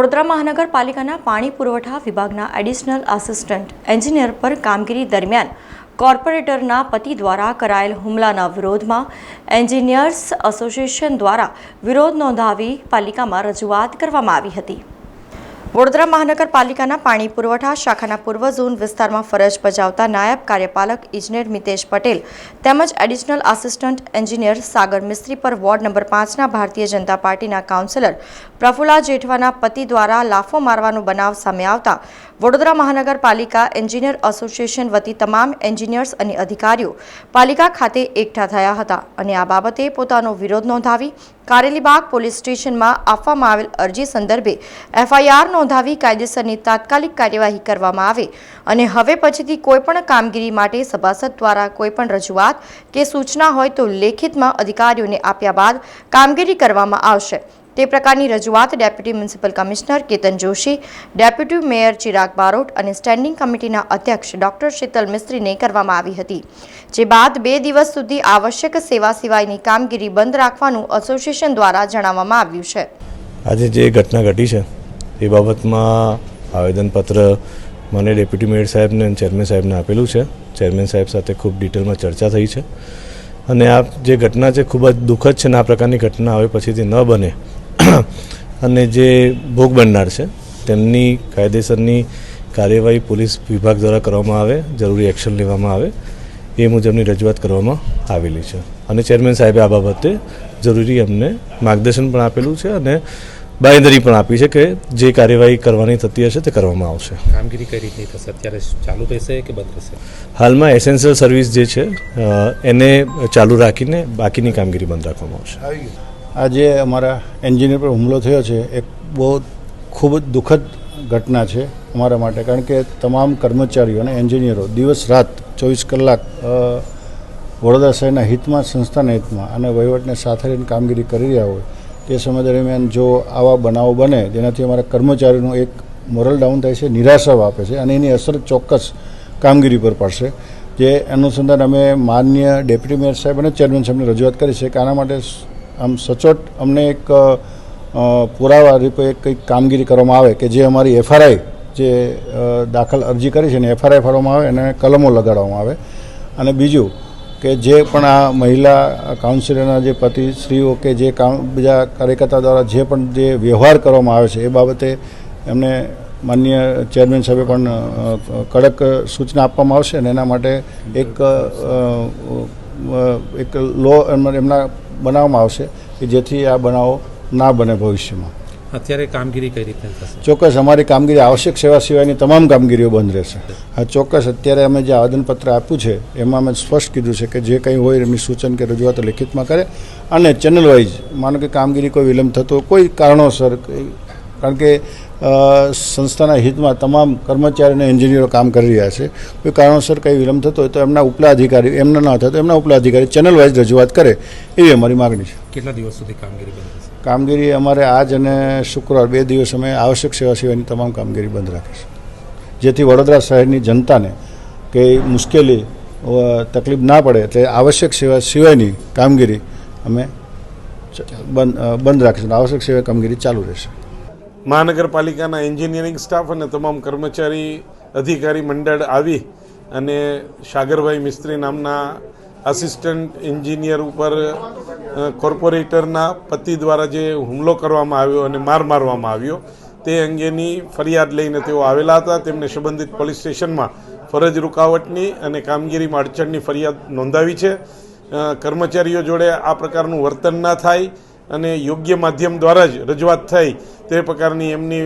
વડોદરા મહાનગરપાલિકાના પાણી પુરવઠા વિભાગના એડિશનલ આસિસ્ટન્ટ એન્જિનિયર પર કામગીરી દરમિયાન કોર્પોરેટરના પતિ દ્વારા કરાયેલ હુમલાના વિરોધમાં એન્જિનિયર્સ એસોસિએશન દ્વારા વિરોધ નોંધાવી પાલિકામાં રજૂઆત કરવામાં આવી હતી। વડોદરા મહાનગરપાલિકાના પાણી પુરવઠા શાખાના પૂર્વ ઝોન વિસ્તારમાં ફરજ બજાવતા નાયબ કાર્યપાલક ઇજનેર મિતેશ પટેલ તેમજ એડિશનલ આસિસ્ટન્ટ એન્જિનિયર સાગર મિસ્ત્રી પર વોર્ડ નંબર 5ના ભારતીય જનતા પાર્ટીના કાઉન્સિલર પ્રફુલ્લા જેઠવાના પતિ દ્વારા લાફો મારવાનો બનાવ સામે આવતા વડોદરા મહાનગરપાલિકા એન્જિનિયર એસોસિએશન વતી તમામ એન્જિનિયર્સ અને અધિકારીઓ પાલિકા ખાતે એકઠા થયા હતા અને આ બાબતે પોતાનો વિરોધ નોંધાવી કારેલીબાગ પોલીસ સ્ટેશનમાં આપવામાં આવેલ અરજી સંદર્ભે FIR નોંધાવી કાયદેસરની તાત્કાલિક કાર્યવાહી કરવામાં આવે અને હવે પછીથી કોઈપણ કામગીરી માટે સભાસદ દ્વારા કોઈપણ રજૂઆત કે સૂચના હોય તો લેખિતમાં અધિકારીઓને આપ્યા બાદ કામગીરી કરવામાં આવશે। તે પ્રકારની રજૂઆત deputy municipal commissioner Ketan Joshi, deputy mayor Chirag Barot અને સ્ટેન્ડિંગ કમિટીના અધ્યક્ષ ડોક્ટર શીતલ મિસ્ત્રીને કરવામાં આવી હતી, જે બાદ 2 દિવસ સુધી આવશ્યક સેવા સિવાયની કામગીરી બંધ રાખવાનું એસોસિએશન દ્વારા જણાવવામાં આવ્યું છે। આજે જે ઘટના ઘટી છે એ બાબતમાં આવેદનપત્ર મને ડેપ્યુટી મેયર સાહેબને અને ચેરમેન સાહેબને આપેલું છે। ચેરમેન સાહેબ સાથે ખૂબ ડિટેલમાં ચર્ચા થઈ છે અને આ જે ઘટના છે ખૂબ જ દુઃખદ છે અને આ પ્રકારની ઘટના હવે પછીથી ન બને અને જે ભોગ બનનાર છે તેમની કાયદેસરની કાર્યવાહી પોલીસ વિભાગ દ્વારા કરવામાં આવે, જરૂરી એક્શન લેવામાં આવે એ મુજબની રજૂઆત કરવામાં આવેલી છે અને ચેરમેન સાહેબે આ બાબતે જરૂરી અમને માર્ગદર્શન પણ આપેલું છે અને બાંયધરી પણ આપી છે કે જે કાર્યવાહી કરવાની થતી હશે તે કરવામાં આવશે। કામગીરી કઈ રીતની થશે? અત્યારે ચાલુ રહેશે કે બંધ રહેશે? હાલમાં એસેન્શિયલ સર્વિસ જે છે એને ચાલુ રાખીને બાકીની કામગીરી બંધ રાખવામાં આવશે। આજે અમારા એન્જિનિયર પર હુમલો થયો છે એક બહુ ખૂબ જ દુઃખદ ઘટના છે અમારા માટે, કારણ કે તમામ કર્મચારીઓ અને એન્જિનિયરો દિવસ રાત 24 કલાક વડોદરા શહેરના હિતમાં, સંસ્થાના હિતમાં અને વહીવટને સાથે લઈને કામગીરી કરી રહ્યા હોય તે સમય દરમિયાન જો આવા બનાવો બને જેનાથી અમારા કર્મચારીનું એક મોરલ ડાઉન થાય છે, નિરાશા આપે છે અને એની અસર ચોક્કસ કામગીરી પર પડશે। જે અનુસંધાન અમે માનનીય ડેપ્યુટી મેયર સાહેબ અને ચેરમેન સાહેબને રજૂઆત કરી છે કે આના માટે આમ સચોટ અમને એક પુરાવા રૂપે કંઈક કામગીરી કરવામાં આવે કે જે અમારી FRI જે દાખલ અરજી કરી છે ને FRI ફાળવવામાં આવે અને કલમો લગાડવામાં આવે અને બીજું કે જે પણ આ મહિલા કાઉન્સિલરના જે પતિશ્રીઓ કે જે બીજા કાર્યકર્તા દ્વારા જે પણ જે વ્યવહાર કરવામાં આવે છે એ બાબતે એમને માનનીય ચેરમેન સાહેબે પણ કડક સૂચના આપવામાં આવશે અને એના માટે એક લો એમના બનાવવામાં આવશે કે જેથી આ બનાવો ના બને ભવિષ્યમાં। અત્યારે કામગીરી કઈ રીતે થશે? ચોક્કસ અમારી કામગીરી આવશ્યક સેવા સિવાયની તમામ કામગીરીઓ બંધ રહેશે। હા ચોક્કસ, અત્યારે અમે જે આવેદનપત્ર આપ્યું છે એમાં અમે સ્પષ્ટ કીધું છે કે જે કંઈ હોય એમની સૂચન કે રજૂઆતો લેખિતમાં કરે અને ચેનલ વાઇઝ માનો કે કામગીરી કોઈ વિલંબ થતો કોઈ કારણોસર, કારણ કે સંસ્થાના હિતમાં તમામ કર્મચારી અને એન્જિનિયરો કામ કરી રહ્યા છે, કોઈ કારણોસર કંઈ વિલંબ થતો હોય તો એમના ઉપલા અધિકારી, એમના ના થાય તો એમના ઉપલા અધિકારી ચેનલ વાઇઝ રજૂઆત કરે એવી અમારી માગણી છે। કેટલા દિવસ સુધી કામગીરી બંધ થશે? કામગીરી અમારે આજ અને શુક્રવાર 2 દિવસ અમે આવશ્યક સેવા સિવાયની તમામ કામગીરી બંધ રાખીશું, જેથી વડોદરા શહેરની જનતાને કંઈ મુશ્કેલી તકલીફ ના પડે એટલે આવશ્યક સેવા સિવાયની કામગીરી અમે બંધ રાખીશું, આવશ્યક સેવા કામગીરી ચાલુ રહેશે। મહાનગરપાલિકાના એન્જિનિયરિંગ સ્ટાફ અને તમામ કર્મચારી અધિકારી મંડળ આવી અને સાગરભાઈ મિસ્ત્રી નામના આસિસ્ટન્ટ એન્જિનિયર ઉપર કોર્પોરેટરના પતિ દ્વારા જે હુમલો કરવામાં આવ્યો અને મારવામાં આવ્યો તે અંગેની ફરિયાદ લઈને તેઓ આવેલા હતા। તેમને સંબંધિત પોલીસ સ્ટેશનમાં ફરજ રૂકાવટની અને કામગીરીમાં અડચણની ફરિયાદ નોંધાવી છે। કર્મચારીઓ જોડે આ પ્રકારનું વર્તન ના થાય અને યોગ્ય માધ્યમ દ્વારા જ રજૂઆત થઈ તે પ્રકારની એમની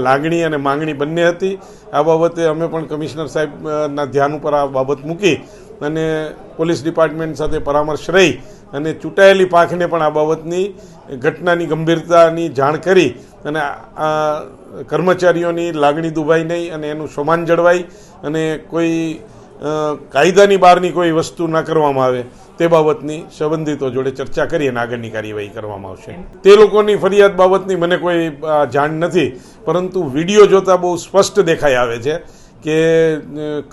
લાગણી અને માંગણી બંને હતી। આ બાબતે અમે પણ કમિશનર સાહેબના ધ્યાન ઉપર આ બાબત મૂકી અને પોલીસ ડિપાર્ટમેન્ટ સાથે પરામર્શ રહી અને ચૂંટાયેલી પાંખને પણ આ બાબતની ઘટનાની ગંભીરતાની જાણ કરી અને આ કર્મચારીઓની લાગણી દુભાઈ નહીં અને એનું સન્માન જળવાય અને કોઈ કાયદાની બહારની કોઈ વસ્તુ ના કરવામાં આવે તે બાબતની સંબંધિતો જોડે ચર્ચા કરી અને આગળની કાર્યવાહી કરવામાં આવશે। તે લોકોની ફરિયાદ બાબતની મને કોઈ જાણ નથી, પરંતુ વિડીયો જોતાં બહુ સ્પષ્ટ દેખાઈ આવે છે કે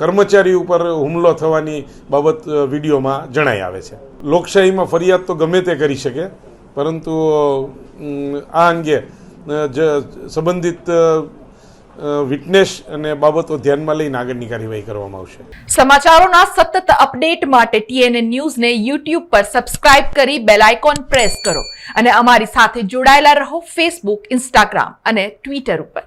કર્મચારી ઉપર હુમલો થવાની બાબત વિડીયોમાં જણાઈ આવે છે। લોકશાહીમાં ફરિયાદ તો ગમે તે કરી શકે, પરંતુ આ અંગે સંબંધિત વિટનેસ અને બાબતો ધ્યાનમાં લઈને આગળની કાર્યવાહી કરવામાં આવશે. સમાચારોના સતત અપડેટ માટે TNN ન્યૂઝને YouTube પર સબસ્ક્રાઇબ કરી બેલ આઇકોન પ્રેસ કરો અને અમારી સાથે જોડાયેલા રહો Facebook, Instagram અને Twitter ઉપર.